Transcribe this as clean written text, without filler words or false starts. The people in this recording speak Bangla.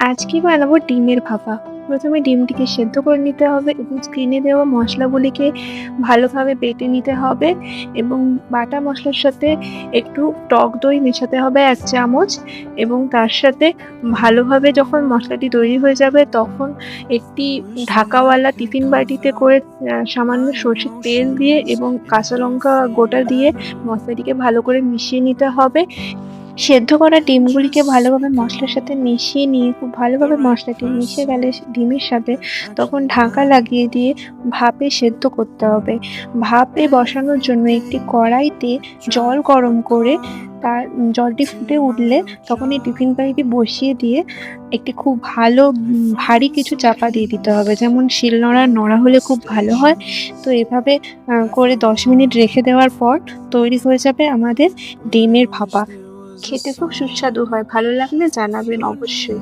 আজকে বানাবো ডিমের ভাপা। প্রথমে ডিমটিকে সেদ্ধ করে নিতে হবে এবং স্ক্রিনে দেওয়া মশলাগুলিকে ভালোভাবে বেটে নিতে হবে এবং বাটা মশলার সাথে একটু টক দই মেশাতে হবে ১ চামচ এবং তার সাথে ভালোভাবে যখন মশলাটি তৈরি হয়ে যাবে তখন একটি ঢাকাওয়ালা টিফিন বাটিতে করে সামান্য সর্ষের তেল দিয়ে এবং কাঁচা লঙ্কা গোটা দিয়ে মশলাটিকে ভালো করে মিশিয়ে নিতে হবে। সেদ্ধ করা ডিমগুলিকে ভালোভাবে মশলার সাথে মিশিয়ে নিয়ে খুব ভালোভাবে মশলাটি মিশে গেলে ডিমের সাথে তখন ঢাকা লাগিয়ে দিয়ে ভাপে সেদ্ধ করতে হবে। ভাপে বসানোর জন্য একটি কড়াইতে জল গরম করে তার জলটি ফুটে উঠলে তখন এই টিফিন বাটিটি বসিয়ে দিয়ে একটি খুব ভালো ভারী কিছু চাপা দিয়ে দিতে হবে। যেমন শিলনোড়ার নোড়া হলে খুব ভালো হয়। তো এভাবে করে ১০ মিনিট রেখে দেওয়ার পর তৈরি হয়ে যাবে আমাদের ডিমের ভাপা। খেতে খুব সুস্বাদু হয়। ভালো লাগলে জানাবেন অবশ্যই।